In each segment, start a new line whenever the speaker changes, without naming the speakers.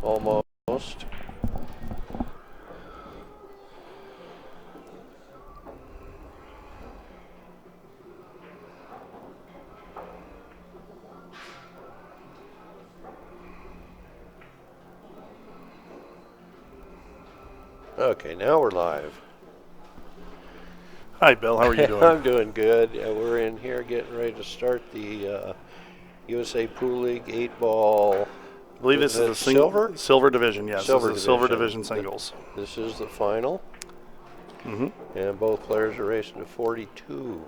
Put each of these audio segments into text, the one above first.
almost. Okay, now we're live.
Hi, Bill. How are you doing?
I'm doing good. We're in here getting ready to start the USA Pool League 8-ball.
I believe this is the silver division. Yes,
Silver
this is the silver
division.
division singles.
This is the final. And both players are racing to 42.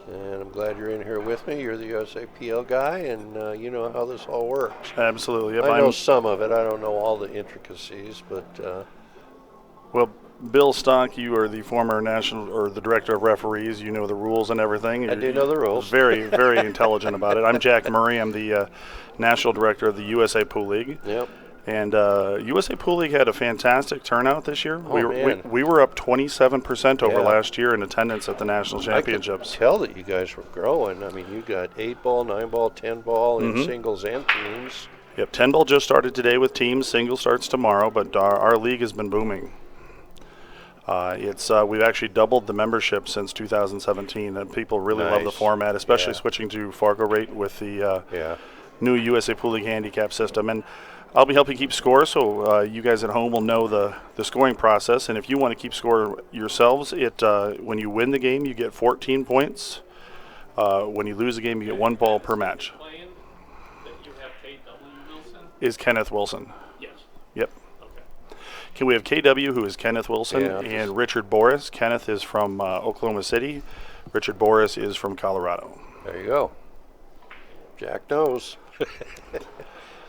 And I'm glad you're in here with me. You're the USAPL guy, and you know how this all works.
Absolutely. Yep,
I know some of it. I don't know all the intricacies, but...
well, Bill Stock, you are the former national or the director of referees. You know the rules and everything.
I do know the rules.
Very, very intelligent about it. I'm Jack Murray. I'm the national director of the USA Pool League.
Yep.
And USA Pool League had a fantastic turnout this year.
Oh,
we were up 27% over last year in attendance at the national championships.
I could tell that you guys were growing. I mean, you got 8-ball, 9-ball, 10-ball in singles and teams.
Yep, 10-ball just started today with teams. Single starts tomorrow, but our league has been booming. We've actually doubled the membership since 2017, and people really love the format, especially switching to Fargo rate with the new USA Pool League handicap system. And I'll be helping keep score, so you guys at home will know the scoring process. And if you want to keep score yourselves, when you win the game, you get 14 points. When you lose the game, you get 1 ball per match. Is Kenneth Wilson.
Yes.
Yep. Okay, we have KW, who is Kenneth Wilson, and Richard Boris. Kenneth is from Oklahoma City. Richard Boris is from Colorado.
There you go. Jack knows.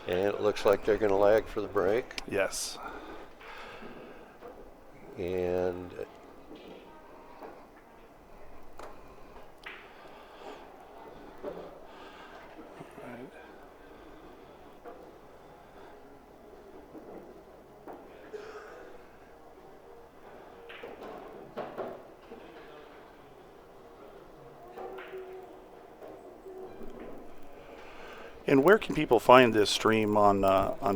And it looks like they're going to lag for the break.
Yes.
And
And where can people find this stream on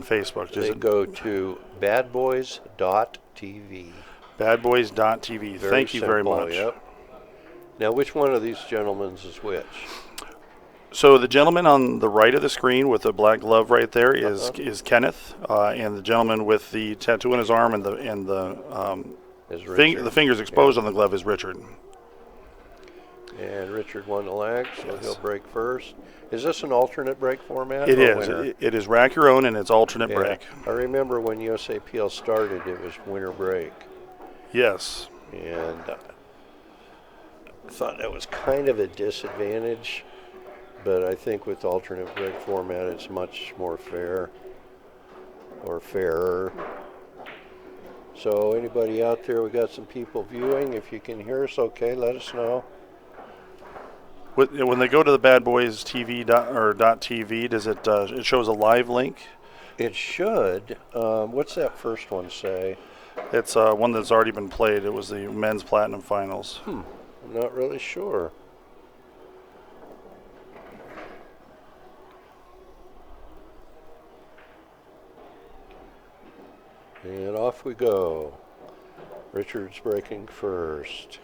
Facebook?
they go to BadBoys.tv.
BadBoys.tv. Thank you very much.
Yep. Now, which one of these gentlemen is which?
So the gentleman on the right of the screen with the black glove right there is Kenneth, and the gentleman with the tattoo on his arm and the fingers exposed on the glove is Richard.
And Richard won the lag, so he'll break first. Is this an alternate break format?
It is. It is rack your own, and it's alternate break.
I remember when USAPL started, it was winter break.
Yes.
And I thought that was kind of a disadvantage, but I think with alternate break format, it's much more fair, or fairer. So anybody out there, we got some people viewing. If you can hear us okay, let us know.
When they go to the BadBoys TV .tv, does it shows a live link?
It should. What's that first one say?
It's one that's already been played. It was the men's platinum finals.
I'm not really sure. And off we go. Richard's breaking first.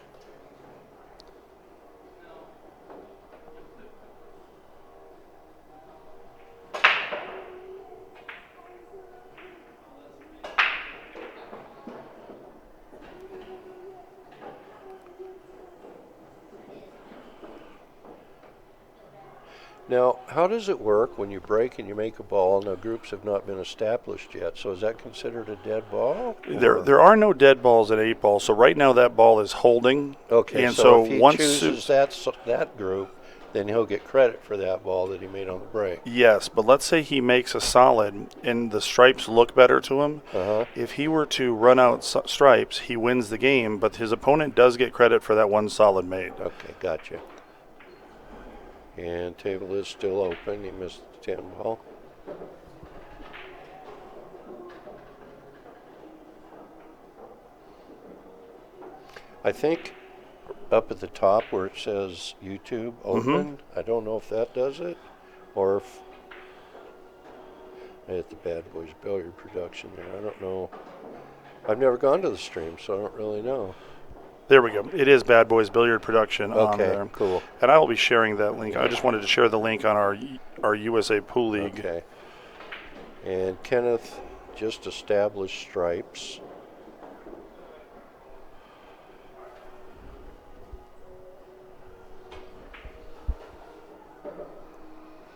Now, how does it work when you break and you make a ball? Now, groups have not been established yet, so is that considered a dead ball?
There are no dead balls at 8-ball, so right now that ball is holding.
Okay,
and
so if he chooses that group, then he'll get credit for that ball that he made on the break.
Yes, but let's say he makes a solid and the stripes look better to him. If he were to run out stripes, he wins the game, but his opponent does get credit for that one solid made.
Okay, gotcha. And table is still open. He missed the 10 ball. I think up at the top where it says YouTube open, I don't know if that does it or if at the BadBoys Billiard production there. I don't know. I've never gone to the stream, so I don't really know.
There we go. It is BadBoys Billiard production on there.
Okay, cool.
And I will be sharing that link. I just wanted to share the link on our USA Pool League.
Okay. And Kenneth just established stripes.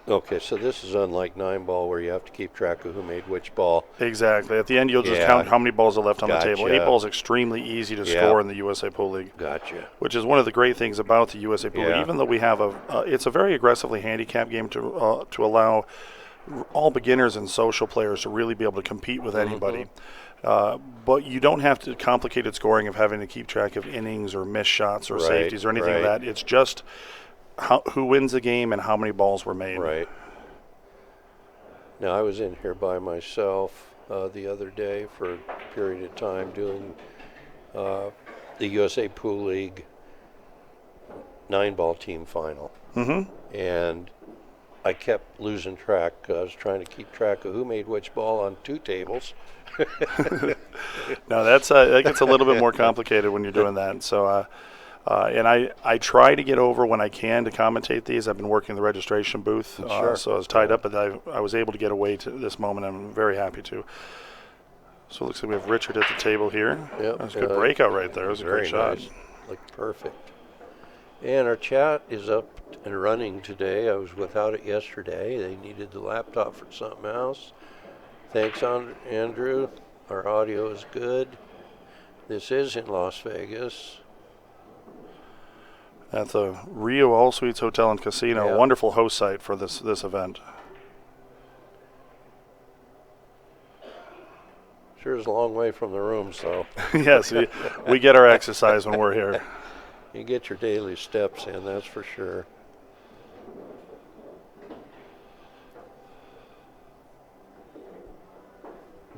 Okay, so this is unlike 9-ball where you have to keep track of who made which ball.
Exactly. At the end, you'll just count how many balls are left on the table. 8-ball is extremely easy to score in the USA Pool League.
Gotcha.
Which is one of the great things about the USA Pool League. Even though we have it's a very aggressively handicapped game to allow all beginners and social players to really be able to compete with anybody. But you don't have to complicated scoring of having to keep track of innings or missed shots or safeties or anything like that. It's just who wins the game and how many balls were made.
Right. Now, I was in here by myself the other day for a period of time doing the USA Pool League 9-ball team final. And I kept losing track. I was trying to keep track of who made which ball on 2 tables.
No, that gets a little bit more complicated when you're doing that. So, and I try to get over when I can to commentate these. I've been working the registration booth, so I was tied up, but I was able to get away to this moment. I'm very happy to. So it looks like we have Richard at the table here.
Yep.
That was a good breakout right there. It was a great shot.
Nice. Looked perfect. And our chat is up and running today. I was without it yesterday. They needed the laptop for something else. Thanks, Andrew. Our audio is good. This is in Las Vegas.
At the Rio All Suites Hotel and Casino, a wonderful host site for this event.
Sure is a long way from the rooms, though.
Yes, we get our exercise when we're here.
You get your daily steps in, that's for sure.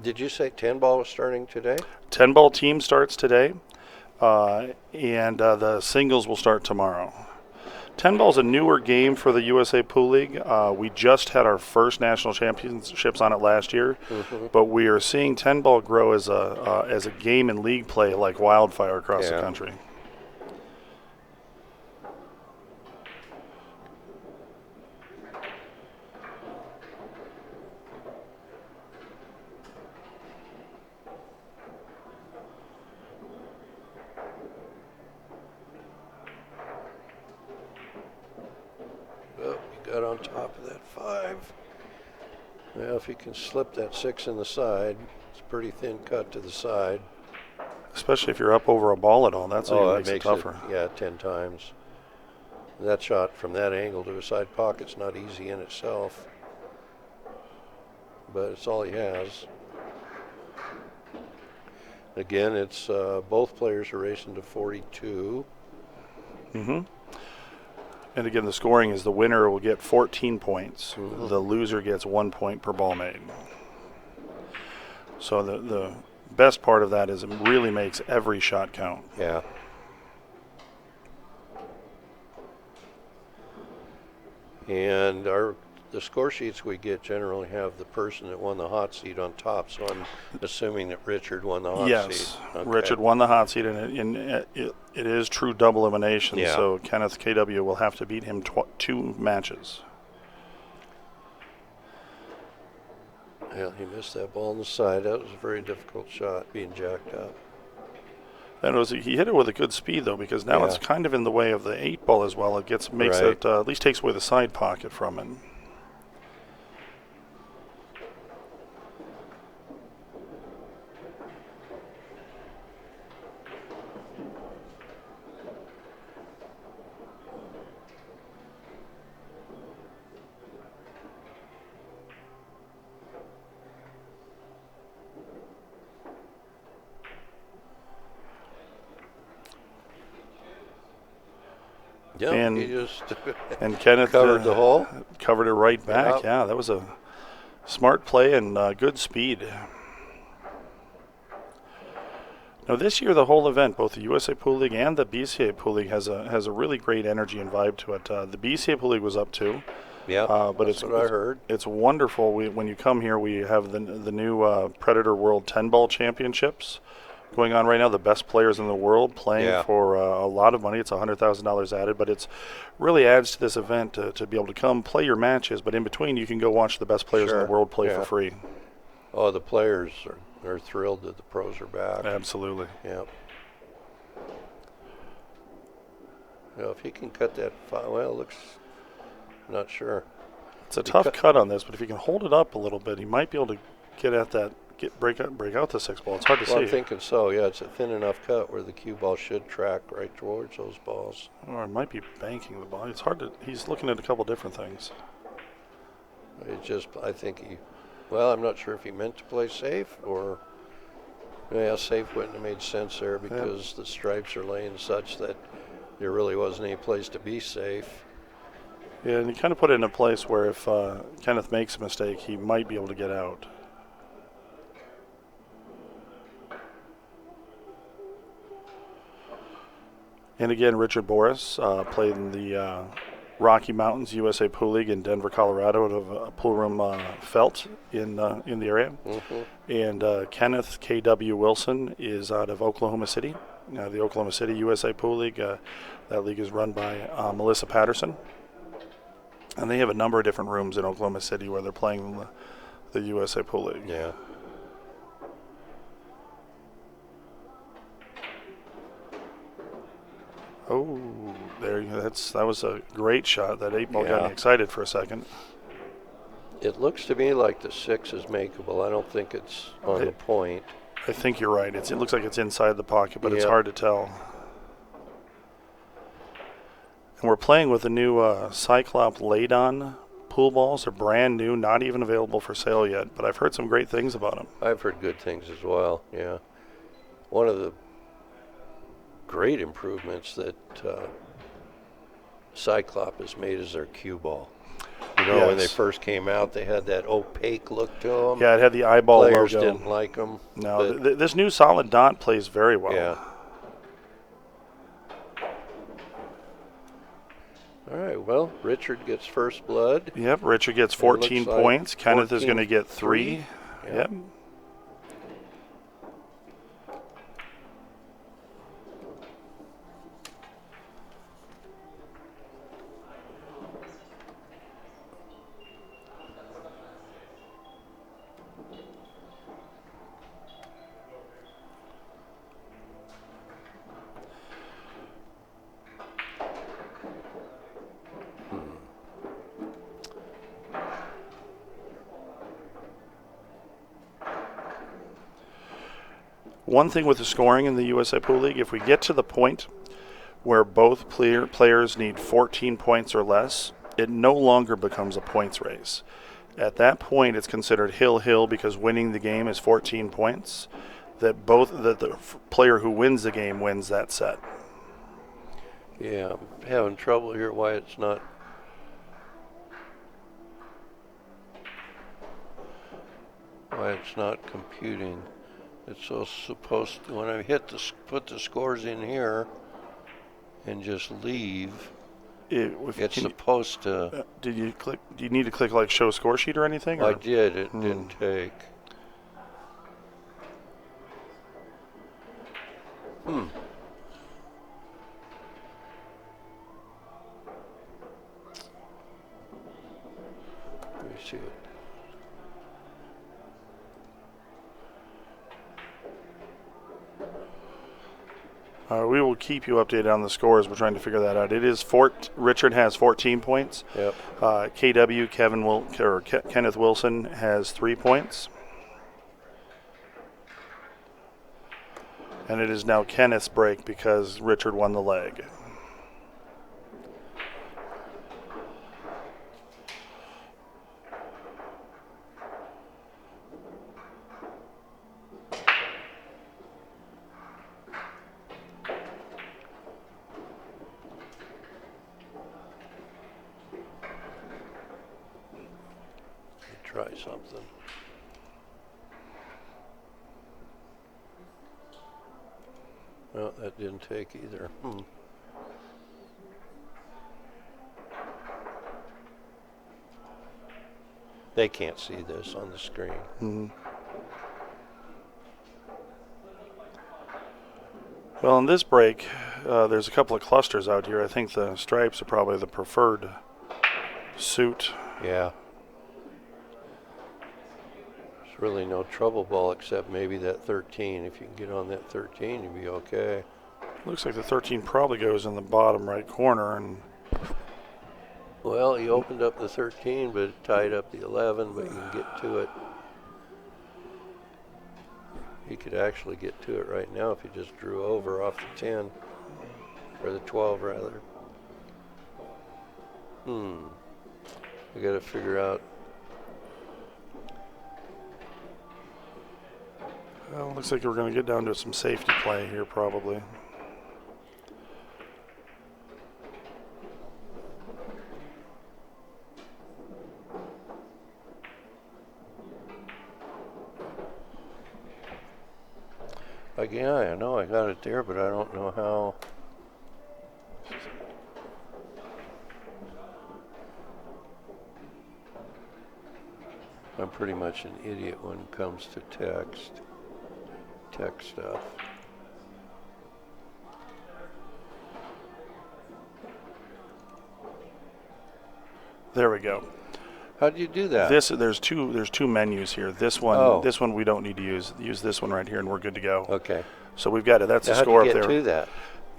Did you say 10-ball was starting today?
10-ball team starts today, and the singles will start tomorrow. 10-ball is a newer game for the USA Pool League. We just had our first national championships on it last year, but we are seeing 10-ball grow as a game in league play like wildfire across the country.
Got on top of that 5. Well, if you can slip that 6 in the side, it's a pretty thin cut to the side.
Especially if you're up over a ball at all, that's what makes it tougher.
10 times. That shot from that angle to a side pocket's not easy in itself, but it's all he has. Again, it's both players are racing to 42.
And again, the scoring is the winner will get 14 points. The loser gets 1 point per ball made. So the best part of that is it really makes every shot count.
Yeah. And the score sheets we get generally have the person that won the hot seat on top, so I'm assuming that Richard won the hot seat.
Yes, okay. Richard won the hot seat, and it is true double elimination, so Kenneth KW will have to beat him 2 matches.
Well, he missed that ball on the side. That was a very difficult shot, being jacked up.
And he hit it with a good speed, though, because now it's kind of in the way of the 8-ball as well. It makes it, at least takes away the side pocket from it.
Yeah,
and
he just
and Kenneth
covered the hole.
Covered it right back. Yeah, that was a smart play and good speed. Now this year, the whole event, both the USA Pool League and the BCAPL Pool League, has a really great energy and vibe to it. The BCAPL Pool League was up 2.
Yeah,
but
that's what I heard.
It's wonderful. When you come here, we have the new Predator World 10-Ball Championships going on right now. The best players in the world playing for a lot of money. It's $100,000 added, but it's really adds to this event to be able to come play your matches. But in between, you can go watch the best players in the world play for free.
Oh, the players are thrilled that the pros are back.
Absolutely.
Yeah. You know, if he can cut that well, it looks. Not sure.
It's a tough cut on this, but if he can hold it up a little bit, he might be able to get at that, break out the 6-ball. It's hard to see.
I'm thinking so. Yeah, it's a thin enough cut where the cue ball should track right towards those balls.
Or it might be banking the ball. It's hard to. He's looking at a couple different things.
I think he. Well, I'm not sure if he meant to play safe or. Yeah, safe wouldn't have made sense there because the stripes are laying such that there really wasn't any place to be safe.
Yeah, and he kind of put it in a place where if Kenneth makes a mistake, he might be able to get out. And again, Richard Boris played in the Rocky Mountains USA Pool League in Denver, Colorado, out of a pool room felt in the area. And Kenneth K.W. Wilson is out of Oklahoma City, the Oklahoma City USA Pool League. That league is run by Melissa Patterson. And they have a number of different rooms in Oklahoma City where they're playing the USA Pool League.
Yeah.
Oh, there you go. That was a great shot. That 8-ball got me excited for a second.
It looks to me like the 6 is makeable. I don't think it's on the point.
I think you're right. It looks like it's inside the pocket, but it's hard to tell. And we're playing with the new Cyclop laid-on pool balls. They're brand new, not even available for sale yet, but I've heard some great things about them.
I've heard good things as well, yeah. One of the great improvements that Cyclop has made is their cue ball. You know, when they first came out, they had that opaque look to them.
Yeah, it had the eyeball logo.
Players didn't like them.
No, this new solid dot plays very well.
Yeah. All right, well, Richard gets first blood.
Yep, Richard gets 14 points. Kenneth is going to get 3. Yep. One thing with the scoring in the USA Pool League, if we get to the point where both players need 14 points or less, it no longer becomes a points race. At that point, it's considered hill-hill because winning the game is 14 points. That the player who wins the game wins that set.
Yeah, I'm having trouble here why it's not. Why it's not computing. It's so supposed to, when I put the scores in here and just leave, it's supposed to.
Did you click? Do you need to click like show score sheet or anything?
I did. It didn't take. Let me see it.
We will keep you updated on the scores. We're trying to figure that out. It is Richard has 14 points.
Yep.
KW Kenneth Wilson has 3 points. And it is now Kenneth's break because Richard won the leg.
Try something. Well, that didn't take either. They can't see this on the screen.
Mm-hmm. Well, in this break, there's a couple of clusters out here. I think the stripes are probably the preferred suit.
Yeah. There's really no trouble ball except maybe that 13. If you can get on that 13, you'll be okay.
Looks like the 13 probably goes in the bottom right corner. And
well, he opened up the 13, but it tied up the 11, but you can get to it. He could actually get to it right now if he just drew over off the 10, or the 12 rather. We got to figure out.
Well, looks like we're going to get down to some safety play here probably.
Yeah, I know I got it there, but I don't know how. I'm pretty much an idiot when it comes to tech stuff.
There we go.
How do you do that?
There's two menus here. This one we don't need to use. Use this one right here, and we're good to go.
Okay.
So we've got it. That's
now
the score up there.
How do you get to that?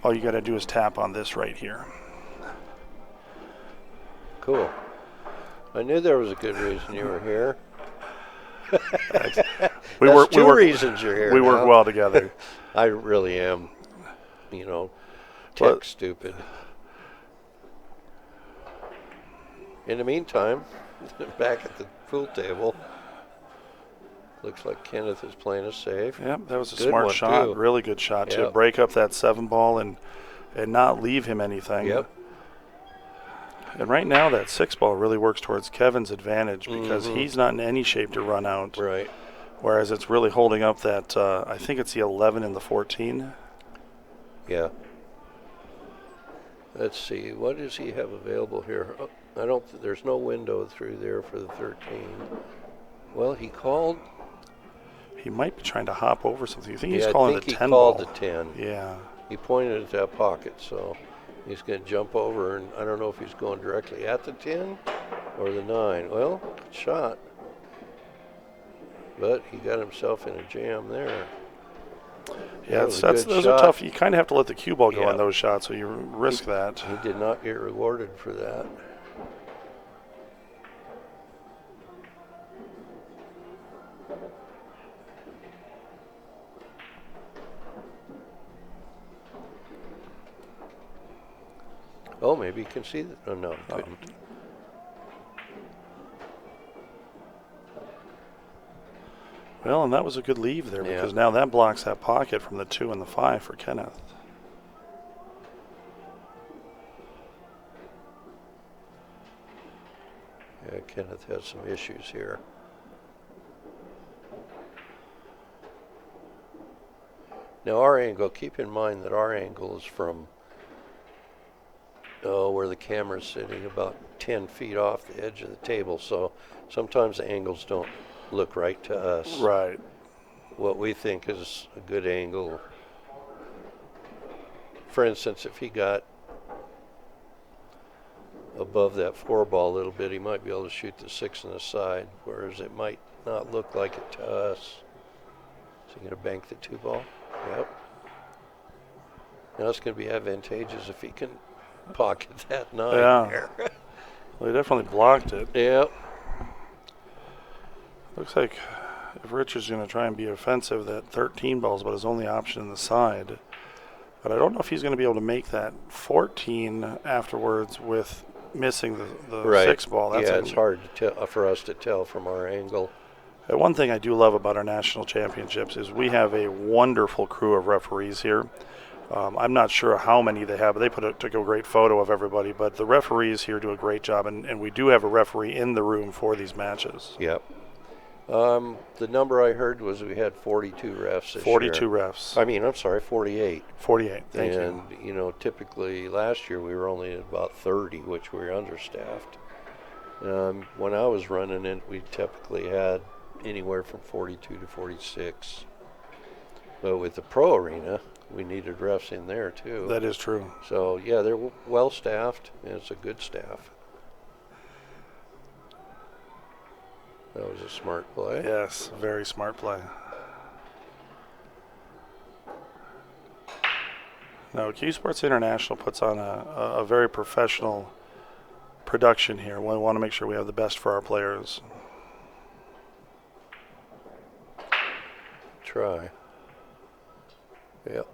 All you got to do is tap on this right here.
Cool. I knew there was a good reason you were here.
That's
two reasons you're here.
We work well together.
I really am, tech stupid. In the meantime, back at the pool table, looks like Kenneth is playing a safe.
Yep, that was a smart shot.
Too.
Really good shot
Yep.
to break up that 7 ball and not leave him anything.
Yep.
And right now that 6 ball really works towards Kevin's advantage because he's not in any shape to run out.
Right.
Whereas it's really holding up that, I think it's the 11 and the 14.
Yeah. Let's see, what does he have available here? Oh, there's no window through there for the 13. Well, he called.
He might be trying to hop over something. You think he's
I
calling
think
the
he
10
called
ball?
the 10.
Yeah.
He pointed at that pocket, so he's going to jump over, and I don't know if he's going directly at the 10 or the 9. Well, good shot. But he got himself in a jam there.
Yeah, those are tough. You kind of have to let the cue ball go on those shots, so you risk that.
He did not get rewarded for that. Oh, maybe you can see that. Oh, no, he couldn't.
Well, and that was a good leave there because now that blocks that pocket from the 2 and the 5 for Kenneth.
Yeah, Kenneth has some issues here. Now our angle, keep in mind that our angle is from where the camera's sitting about 10 feet off the edge of the table, so sometimes the angles don't look right to us.
Right.
What we think is a good angle. For instance, if he got above that 4 ball a little bit, he might be able to shoot the 6 on the side, whereas it might not look like it to us. So you're going to bank the 2 ball? Yep. Now it's going to be advantageous if he can pocket that 9 there.
Well, he definitely blocked it.
Yep.
Looks like if Richard's going to try and be offensive, that 13 ball is about his only option in the side. But I don't know if he's going to be able to make that 14 afterwards with missing the 6 ball. That's
it's hard to tell, for us to tell from our angle.
One thing I do love about our national championships is we have a wonderful crew of referees here. I'm not sure how many they have, but they took a great photo of everybody. But the referees here do a great job, and we do have a referee in the room for these matches.
Yep. The number I heard was we had 42 refs this
42
year.
refs.
I mean, I'm sorry, 48.
48, thank you.
And, typically last year we were only at about 30, which we were understaffed. When I was running it, we typically had anywhere from 42 to 46. But with the pro arena, we needed refs in there too.
That is true.
So yeah, they're well staffed, and it's a good staff. That was a smart play.
Yes, very smart play. No, Q Sports International puts on a very professional production here. We want to make sure we have the best for our players.
Try. Yep.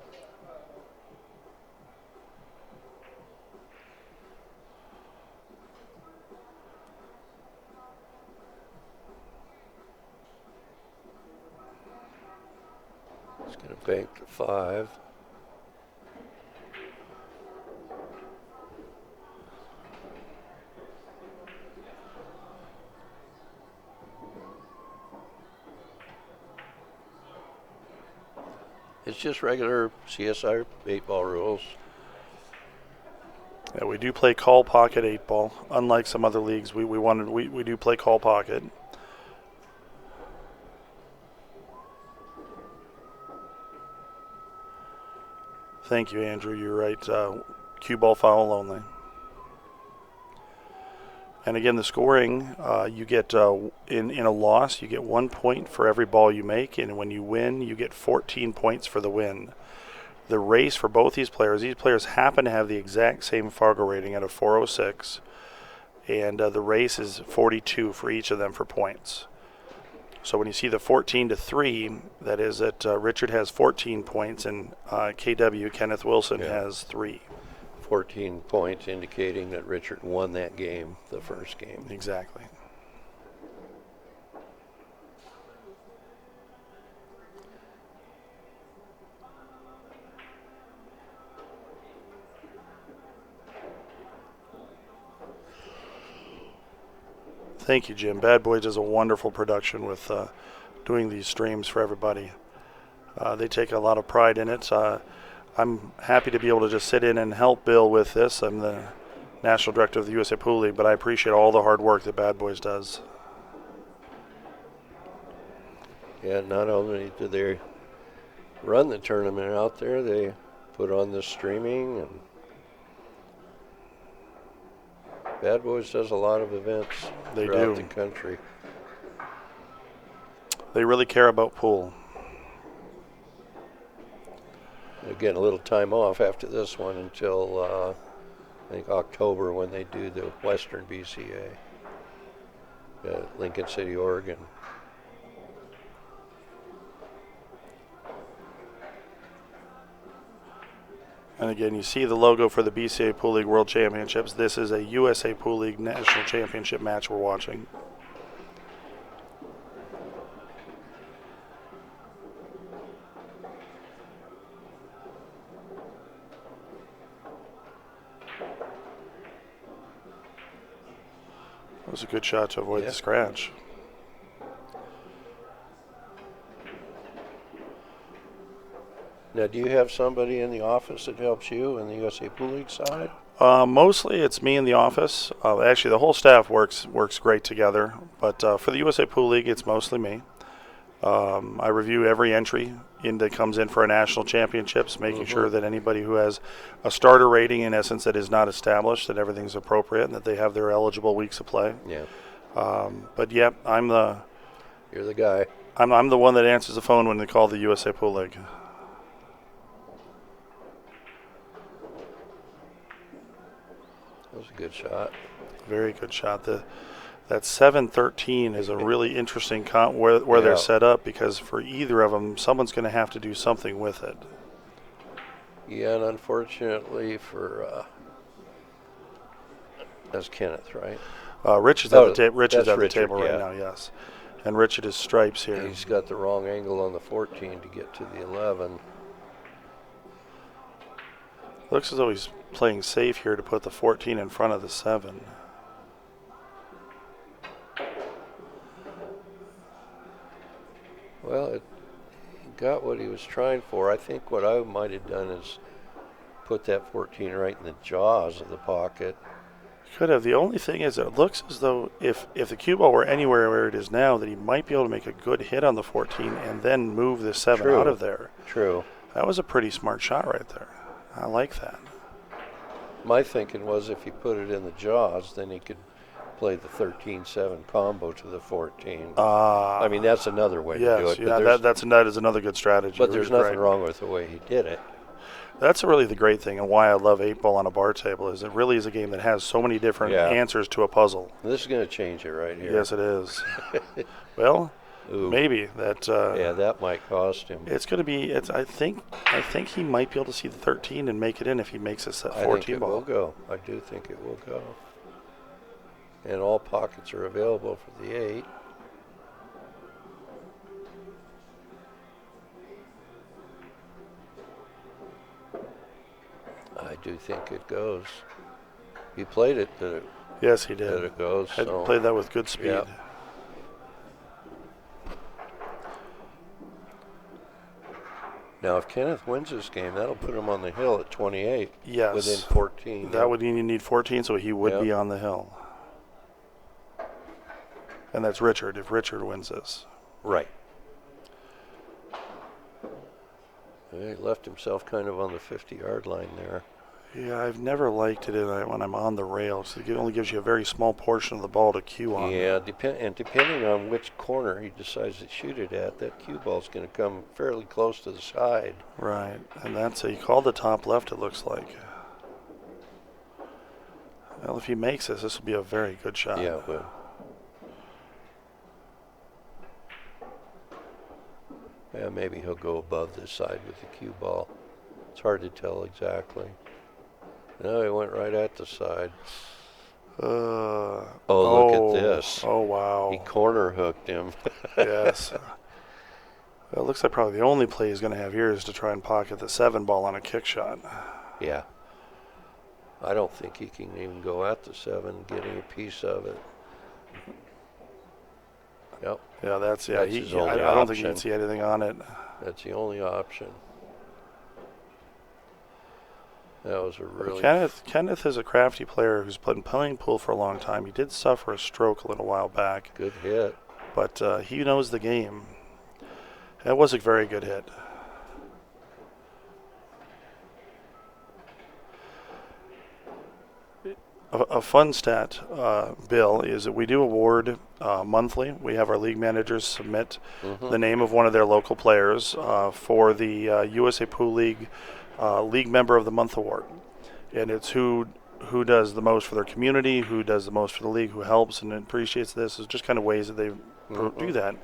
It's going to bank to 5. It's just regular CSI 8-ball rules.
Yeah, we do play call pocket 8-ball. Unlike some other leagues, we do play call pocket. Thank you, Andrew. You're right. Cue ball foul only. And again, the scoring, you get in a loss, you get 1 point for every ball you make, and when you win, you get 14 points for the win. The race for both these players happen to have the exact same Fargo rating at a 406, and the race is 42 for each of them for points. So when you see the 14-3, that is that Richard has 14 points and KW, Kenneth Wilson, has 3.
14 points indicating that Richard won that game, the first game.
Exactly. Thank you, Jim. Bad Boys does a wonderful production with doing these streams for everybody. They take a lot of pride in it. I'm happy to be able to just sit in and help Bill with this. I'm the National Director of the USAPL League, but I appreciate all the hard work that Bad Boys does.
Yeah, not only do they run the tournament out there, they put on the streaming, and Bad Boys does a lot of events throughout the country.
They really care about pool.
They're getting a little time off after this one until I think October, when they do the Western BCA at Lincoln City, Oregon.
And again, you see the logo for the BCAPL League World Championships. This is a USAPL League National Championship match we're watching. That was a good shot to avoid the scratch.
Now, do you have somebody in the office that helps you in the USAPL League side?
Mostly it's me in the office. Actually, the whole staff works great together. But for the USAPL League, it's mostly me. I review every entry that comes in for our national championships, making sure that anybody who has a starter rating, in essence, that is not established, that everything's appropriate and that they have their eligible weeks of play.
Yeah.
But yeah,
You're the guy.
I'm the one that answers the phone when they call the USAPL League.
That was a good shot.
Very good shot. That 7-13 is a really interesting count where they're set up, because for either of them, someone's going to have to do something with it.
Yeah, and unfortunately for that's Kenneth, right?
Richard's at the table right
yeah.
now, yes. And Richard is stripes here.
He's got the wrong angle on the 14 to get to the 11.
Looks as though he's playing safe here to put the 14 in front of the 7.
Well, he got what he was trying for. I think what I might have done is put that 14 right in the jaws of the pocket.
Could have. The only thing is, it looks as though if the cue ball were anywhere where it is now, that he might be able to make a good hit on the 14 and then move the 7 out of there.
True.
That was a pretty smart shot right there. I like that.
My thinking was if he put it in the jaws, then he could play the 13-7 combo to the 14. I mean, that's another way to do it.
Yeah, that is another good strategy.
But there's nothing wrong with the way he did it.
That's really the great thing, and why I love 8-ball on a bar table, is it really is a game that has so many different answers to a puzzle.
This is going to change it right here.
Yes, it is. Well, maybe that.
That might cost him.
It's going to be. I think he might be able to see the 13 and make it in if he makes a 14
I think it
ball.
will go. I do think it will go. And all pockets are available for the 8. I do think it goes. He played it.
Yes, he did.
That it goes.
Played that with good speed.
Yep. Now, if Kenneth wins this game, that'll put him on the hill at 28.
Yes.
Within 14.
That would mean you need 14, so he would be on the hill. And that's Richard, if Richard wins this.
Right. He left himself kind of on the 50-yard line there.
Yeah, I've never liked it when I'm on the rails. It only gives you a very small portion of the ball to cue on.
Yeah, depending on which corner he decides to shoot it at, that cue ball's going to come fairly close to the side.
Right, and that's he called the top left, it looks like. Well, if he makes this will be a very good shot.
Yeah, it will. Yeah, maybe he'll go above this side with the cue ball. It's hard to tell exactly. No, he went right at the side. Look at this.
Oh, wow.
He corner hooked him.
Yes. Well, it looks like probably the only play he's going to have here is to try and pocket the 7 ball on a kick shot.
Yeah. I don't think he can even go at the 7 getting a piece of it. Yep.
Yeah, that's
his only
I don't think you can see anything on it.
That's the only option. That was a really...
Kenneth is a crafty player who's been playing pool for a long time. He did suffer a stroke a little while back.
Good hit.
But he knows the game. That was a very good hit. A fun stat, Bill, is that we do award monthly. We have our league managers submit the name of one of their local players for the USAPL League League Member of the Month award. And it's who does the most for their community, who does the most for the league, who helps and appreciates this. It's just kind of ways that they do that.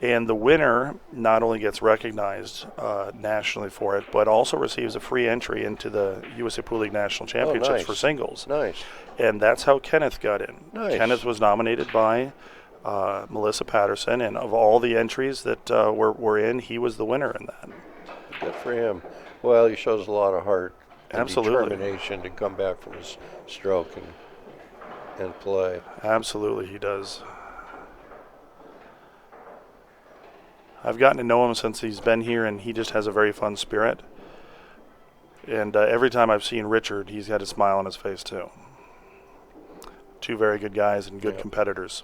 And the winner not only gets recognized nationally for it, but also receives a free entry into the USAPL League National Championships for singles.
Nice.
And that's how Kenneth got in.
Nice.
Kenneth was nominated by Melissa Patterson, and of all the entries that were in, he was the winner in that.
Good for him. Well, he shows a lot of heart and
Absolutely.
determination to come back from his stroke and play.
Absolutely, he does. I've gotten to know him since he's been here, and he just has a very fun spirit. And every time I've seen Richard, he's got a smile on his face, too. Two very good guys and good competitors.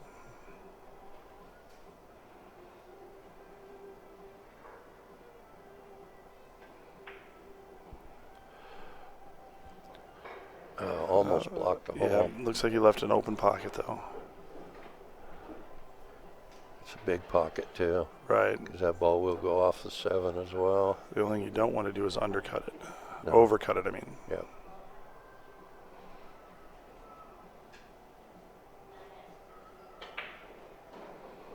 Almost blocked the hole.
Yeah, looks like he left an open pocket, though.
It's a big pocket, too.
Right.
Because that ball will go off the 7 as well.
The only thing you don't want to do is undercut it.
No.
Overcut it, I mean.
Yeah.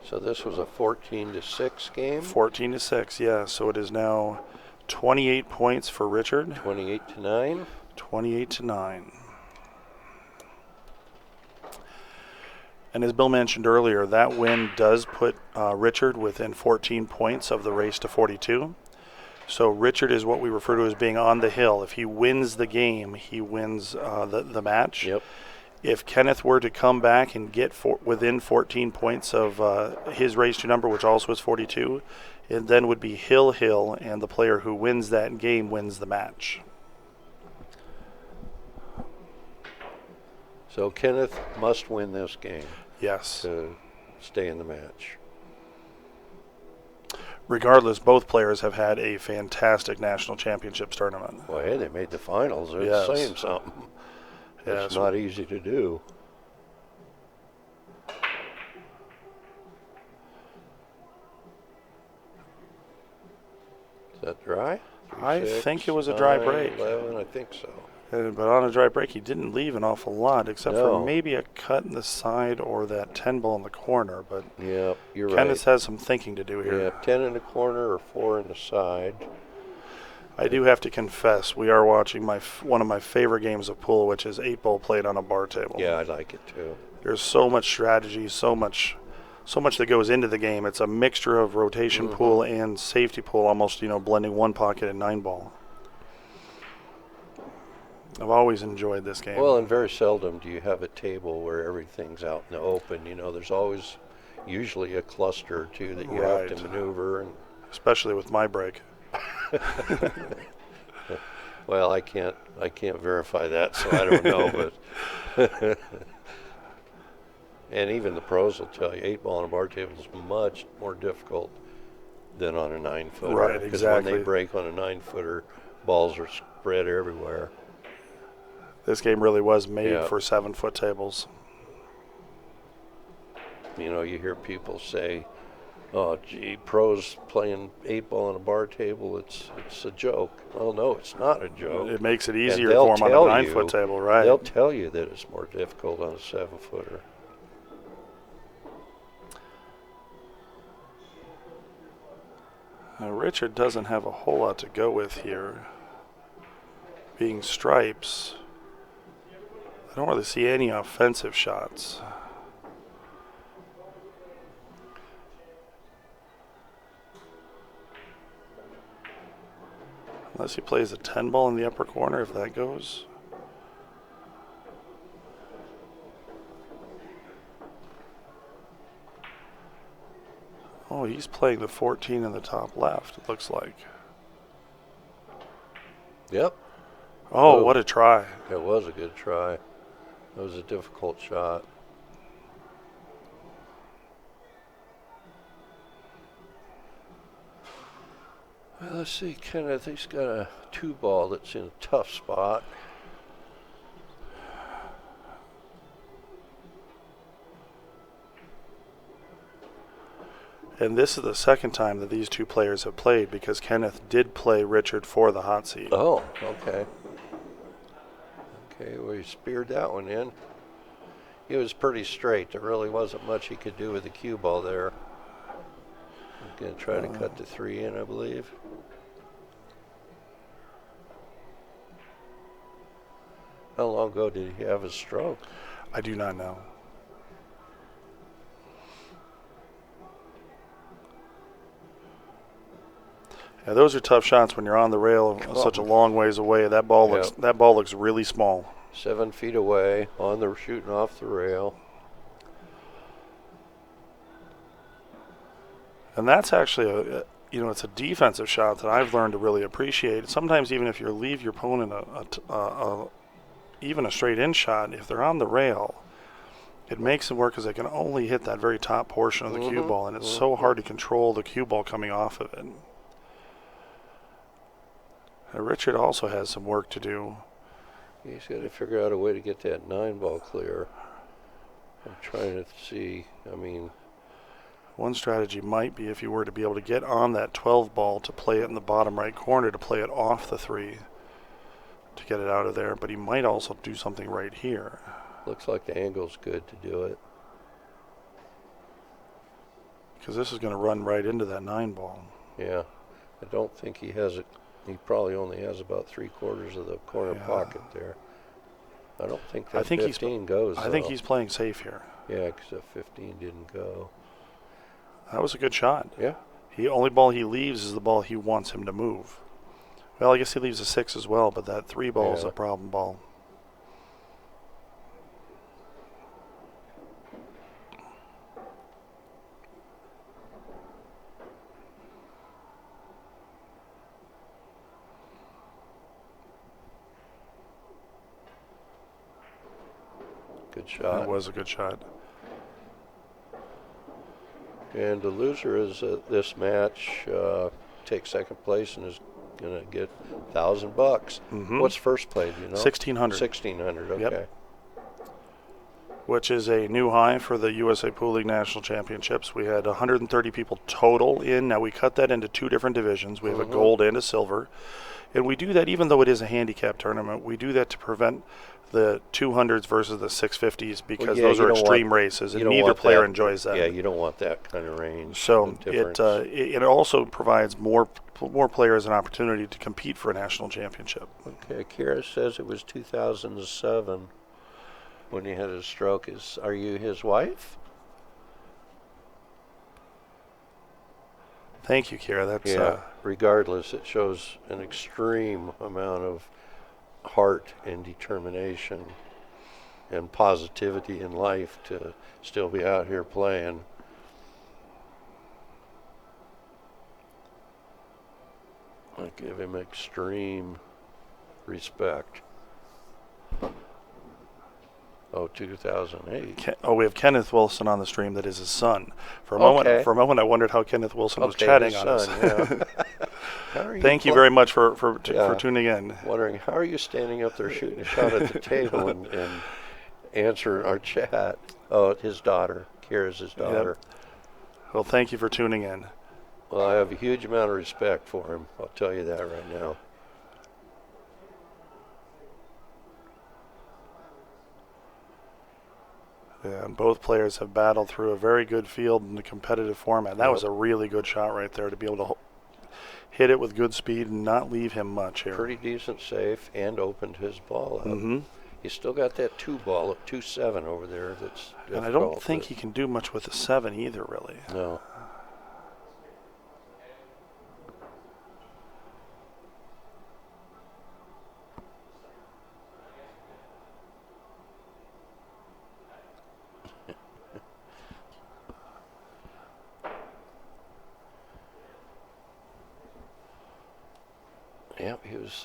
So this was a 14-6 game?
14-6, yeah. So it is now 28 points for Richard.
28-9?
28-9. And as Bill mentioned earlier, that win does put Richard within 14 points of the race to 42. So Richard is what we refer to as being on the hill. If he wins the game, he wins the match.
Yep.
If Kenneth were to come back and get within 14 points of his race to number, which also is 42, it then would be hill, and the player who wins that game wins the match.
So Kenneth must win this game
Yes.
to stay in the match.
Regardless, both players have had a fantastic national championships tournament.
Well, hey, they made the finals. It's
Yes.
saying something.
Yes.
It's not easy to do. Is that dry?
I think it was a dry break.
11, I think so.
But on a dry break, he didn't leave an awful lot, except
No.
for maybe a cut in the side or that 10 ball in the corner. But
Yeah, you're
Kenneth
right.
has some thinking to do here.
Yeah, 10 in the corner or 4 in the side.
I do have to confess, we are watching one of my favorite games of pool, which is 8-ball played on a bar table.
Yeah, I like it too.
There's so much strategy, so much that goes into the game. It's a mixture of rotation pool and safety pool, almost blending one pocket and 9-ball. I've always enjoyed this game.
Well, and very seldom do you have a table where everything's out in the open. There's always usually a cluster or two that you have to maneuver. And
especially with my break.
well, I can't verify that, so I don't know. But and even the pros will tell you 8-ball on a bar table is much more difficult than on a 9-footer.
Right, exactly.
Because when they break on a 9-footer, balls are spread everywhere.
This game really was made for 7-foot tables.
You hear people say, "Oh, gee, pros playing 8-ball on a bar table, it's a joke." Well, no, it's not a joke.
It makes it easier for them on a 9-foot table, right?
They'll tell you that it's more difficult on a 7-footer.
Now, Richard doesn't have a whole lot to go with here. Being stripes, I don't really see any offensive shots. Unless he plays a 10-ball in the upper corner, if that goes. Oh, he's playing the 14 in the top left, it looks like.
Yep.
Oh, what a try.
It was a good try. It was a difficult shot. Well, let's see, Kenneth, he's got a 2-ball that's in a tough spot.
And this is the second time that these two players have played, because Kenneth did play Richard for the hot seat.
Oh, okay. Okay, well, he speared that one in. He was pretty straight. There really wasn't much he could do with the cue ball there. He's going to try to cut the 3 in, I believe. How long ago did he have his stroke?
I do not know. Yeah, those are tough shots when you're on the rail such a long ways away. That ball looks really small.
7 feet away, shooting off the rail.
And that's actually it's a defensive shot that I've learned to really appreciate. Sometimes even if you leave your opponent even a straight in shot, if they're on the rail, it makes them work because they can only hit that very top portion of the cue ball, and it's so hard to control the cue ball coming off of it. Richard also has some work to do.
He's got to figure out a way to get that 9-ball clear. I'm trying to see.
One strategy might be if you were to be able to get on that 12-ball to play it in the bottom right corner, to play it off the 3 to get it out of there. But he might also do something right here.
Looks like the angle's good to do it.
Because this is going to run right into that 9-ball.
Yeah. I don't think he has it. He probably only has about 3/4 of the corner pocket there. I don't think that 15 goes.
I think he's playing safe here.
Yeah, because that 15 didn't go.
That was a good shot.
Yeah.
The only ball he leaves is the ball he wants him to move. Well, I guess he leaves a 6 as well, but that 3 ball is a problem ball.
good shot.
That was a good shot.
And the loser is this match takes second place and is going to get $1,000.
Mm-hmm.
What's first place? You know,
1,600.
1,600. Okay.
Yep. Which is a new high for the USAPL League National Championships. We had 130 people total in. Now we cut that into 2 different divisions. We have a gold and a silver. And we do that even though it is a handicap tournament. We do that to prevent the 200s versus the 650s because those are extreme races, and neither player enjoys that.
Yeah, you don't want that kind of range.
So it also provides more players an opportunity to compete for a national championship.
Okay, Kira says it was 2007 when he had his stroke. Are you his wife?
Thank you, Kira. That's
regardless, it shows an extreme amount of heart and determination and positivity in life to still be out here playing. I give him extreme respect. Oh, 2008.
We have Kenneth Wilson on the stream. That is his son. For a moment, I wondered how Kenneth Wilson was chatting on us.
Yeah.
Thank you very much for tuning in.
Wondering how are you standing up there shooting a shot at the table and answering our chat? Oh, his daughter. Kira's his daughter.
Yep. Well, thank you for tuning in.
Well, I have a huge amount of respect for him. I'll tell you that right now.
And both players have battled through a very good field in the competitive format. That was a really good shot right there to be able to hit it with good speed and not leave him much here.
Pretty decent safe and opened his ball up.
Mm-hmm.
He's still got that 2-ball, 2-7 over there. That's difficult.
And I don't think he can do much with a 7 either, really.
No. Yeah,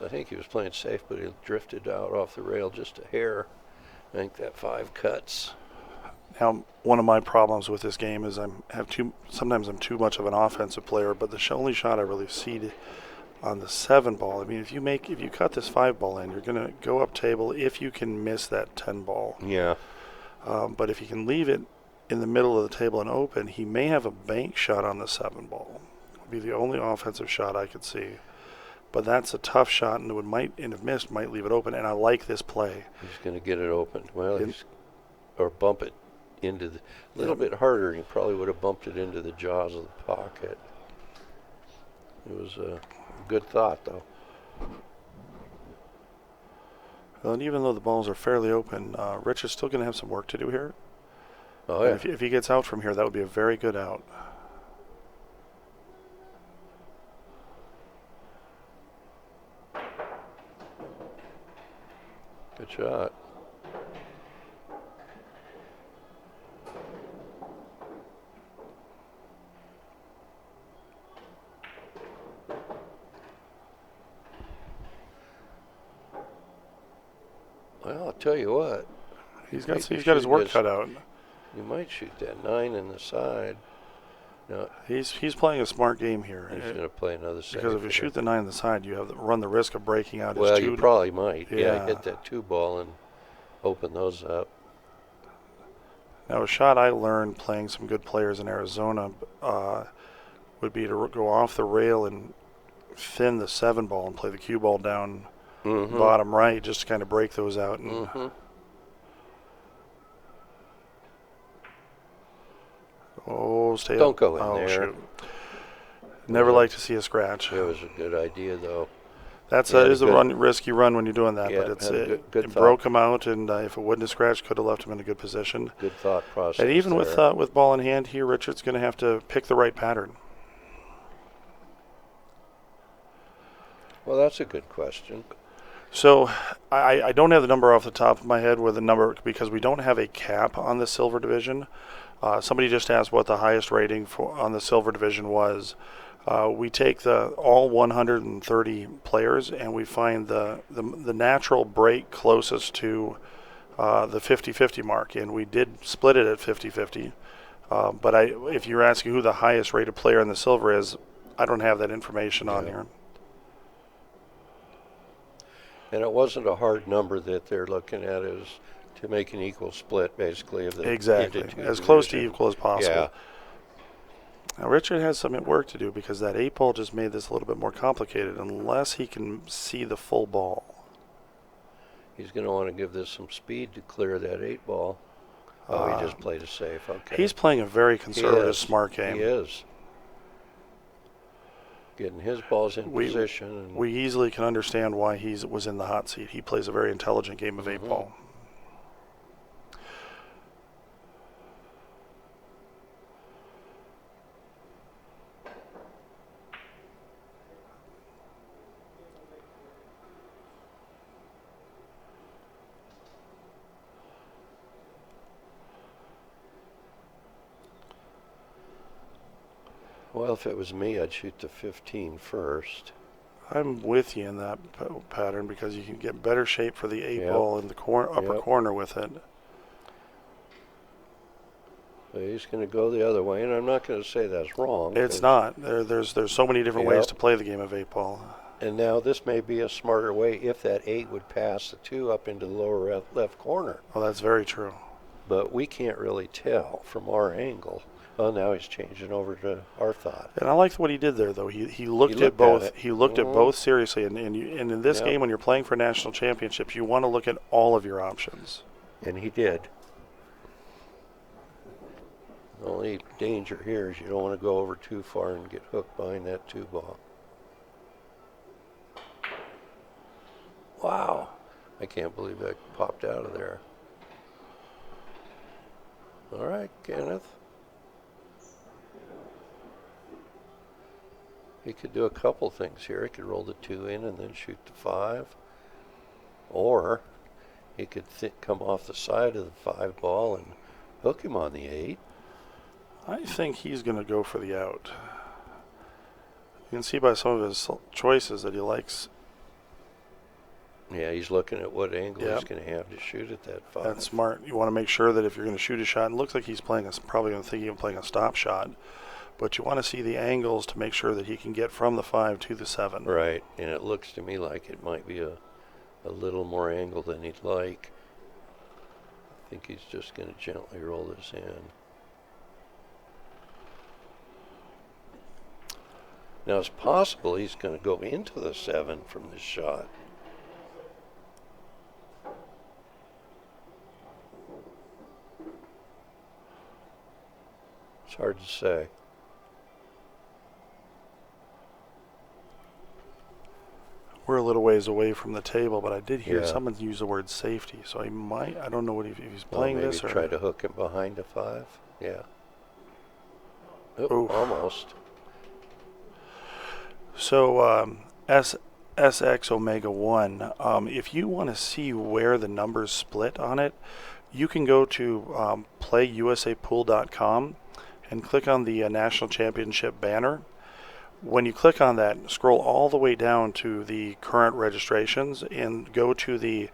I think he was playing safe, but he drifted out off the rail just a hair. I think that 5 cuts.
Now, one of my problems with this game is sometimes I'm too much of an offensive player, but the only shot I really see on the 7 ball, I mean, if you cut this 5 ball in, you're going to go up table if you can miss that 10 ball.
Yeah.
But if you can leave it in the middle of the table and open, he may have a bank shot on the 7 ball. It would be the only offensive shot I could see. But that's a tough shot, and if missed, might leave it open. And I like this play.
He's going to get it open. Well, or bump it into the little bit harder. He probably would have bumped it into the jaws of the pocket. It was a good thought, though.
Well, and even though the balls are fairly open, Rich is still going to have some work to do here.
Oh yeah.
If he gets out from here, that would be a very good out.
Good shot. Well, I'll tell you what.
He's got his work cut out.
You might shoot that 9 in the side. No,
he's playing a smart game here.
He's going to play another side.
Because if you shoot the 9 in the side, you run the risk of breaking out his 2.
Well, you probably might. Yeah, hit that 2 ball and open those up.
Now, a shot I learned playing some good players in Arizona would be to go off the rail and thin the 7 ball and play the cue ball down bottom right just to kind of break those out. And stay
Don't
up.
go in there.
Shoot. Never like to see a scratch.
It was a good idea, though.
That is a risk you run when you're doing that, but it broke him out, and if it wouldn't have scratched, could have left him in a good position.
Good thought process.
And even with ball in hand here, Richard's going to have to pick the right pattern.
Well, that's a good question.
So I don't have the number off the top of my head with the number because we don't have a cap on the silver division. Somebody just asked what the highest rating on the silver division was. We take all 130 players and we find the natural break closest to the 50-50 mark, and we did split it at 50-50. But if you're asking who the highest rated player in the silver is, I don't have that information on here.
And it wasn't a hard number that they're looking at as to make an equal split, basically, of the
exactly as close to equal as possible. Yeah. Now Richard has some work to do because that 8-ball just made this a little bit more complicated unless he can see the full ball.
He's going to want to give this some speed to clear that 8-ball. Oh, he just played it safe. Okay.
He's playing a very conservative, smart game.
He is. Getting his balls in position. And
we easily can understand why he was in the hot seat. He plays a very intelligent game of 8-ball.
Well, if it was me, I'd shoot the 15 first.
I'm with you in that pattern because you can get better shape for the 8-ball in the upper corner with it.
But he's going to go the other way, and I'm not going to say that's wrong.
It's not. There's so many different ways to play the game of 8-ball.
And now this may be a smarter way if that 8 would pass the 2 up into the lower left corner.
Well, that's very true.
But we can't really tell from our angle. Well, now he's changing over to our thought.
And I liked what he did there, though. He looked at both. He looked at both seriously. And in this game, when you're playing for national championships, you want to look at all of your options.
And he did. The only danger here is you don't want to go over too far and get hooked behind that 2-ball. Wow. I can't believe that popped out of there. All right, Kenneth. He could do a couple things here. He could roll the 2 in and then shoot the 5. Or he could come off the side of the 5-ball and hook him on the 8.
I think he's going to go for the out. You can see by some of his choices that he likes.
Yeah, he's looking at what angle he's going to have to shoot at that 5.
That's smart. You want to make sure that if you're going to shoot a shot, it looks like he's probably going to think he's playing a stop shot. But you want to see the angles to make sure that he can get from the 5 to the 7.
Right, and it looks to me like it might be a little more angle than he'd like. I think he's just going to gently roll this in. Now it's possible he's going to go into the 7 from this shot. It's hard to say.
We're a little ways away from the table, but I did hear someone use the word safety, so he might. I don't know what if he's playing this or
try to hook him behind a 5. Yeah. Oh, almost.
So SX Omega 1. If you want to see where the numbers split on it, you can go to playusapool.com and click on the National Championship banner. When you click on that, scroll all the way down to the current registrations and go to the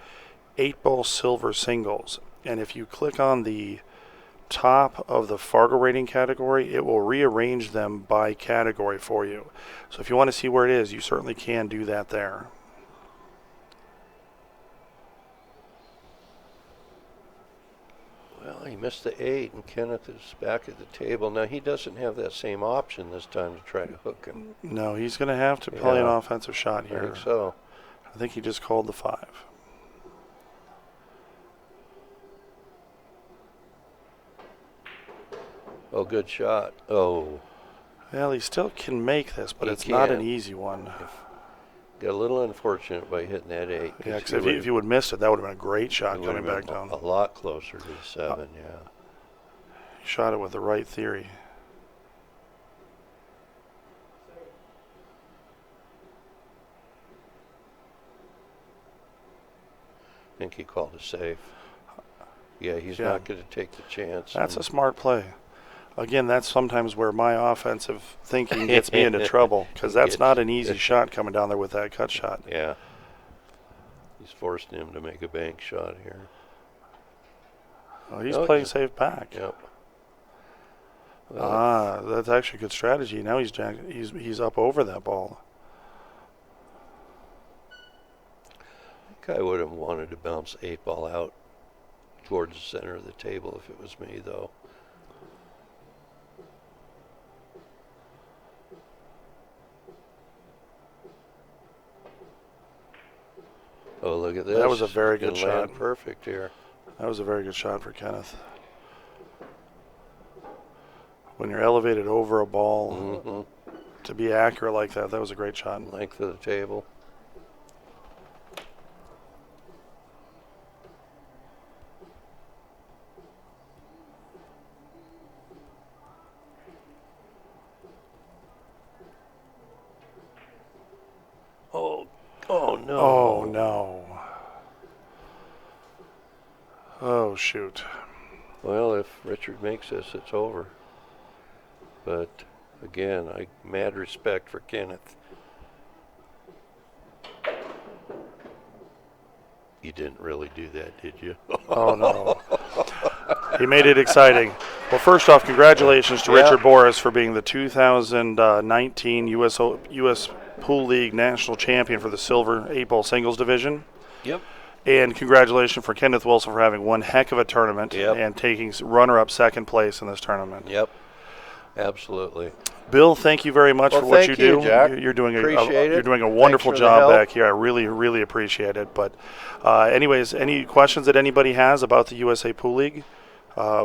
8-ball silver singles. And if you click on the top of the Fargo rating category, it will rearrange them by category for you. So if you want to see where it is, you certainly can do that there.
Well, he missed the 8, and Kenneth is back at the table. Now, he doesn't have that same option this time to try to hook him.
No, he's going to have to play an offensive shot here.
I think so.
I think he just called the 5.
Oh, good shot. Oh.
Well, he still can make this, but it's not an easy one.
Got a little unfortunate by hitting that 8.
Yeah, because if you would have missed it, that would have been a great shot coming back down.
A lot closer to the 7, yeah.
He shot it with the right theory.
I think he called it safe. Yeah, he's not going to take the chance.
That's a smart play. Again, that's sometimes where my offensive thinking gets me into trouble, because that's not an easy shot coming down there with that cut shot.
Yeah. He's forcing him to make a bank shot here.
Oh, he's playing safe back.
Yep.
That's actually a good strategy. Now he's up over that ball.
I think I would have wanted to bounce 8-ball out towards the center of the table if it was me, though. Oh, look at this.
That was a very good shot.
Perfect here.
That was a very good shot for Kenneth. When you're elevated over a ball, to be accurate like that, that was a great shot.
Length of the table. Oh no.
Oh no. Oh shoot.
Well, if Richard makes this, it's over. But again, mad respect for Kenneth. You didn't really do that, did you?
Oh no. He made it exciting. Well, first off, congratulations to Richard Boris for being the 2019 U.S. Pool League National Champion for the Silver 8-Ball Singles Division.
Yep.
And congratulations for Kenneth Wilson for having one heck of a tournament and taking runner-up second place in this tournament.
Yep. Absolutely.
Bill, thank you very much for what you do.
Jack.
You're doing
Appreciate
you're doing a wonderful job back here. I really, really appreciate it. But anyways, any questions that anybody has about the USA Pool League,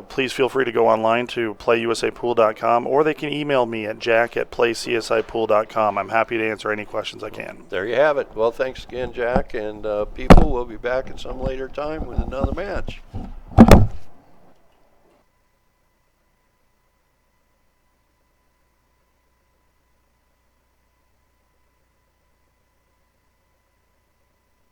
please feel free to go online to playusapool.com, or they can email me at jack@playcsipool.com. I'm happy to answer any questions I can.
There you have it. Well, thanks again, Jack. And people, will be back at some later time with another match.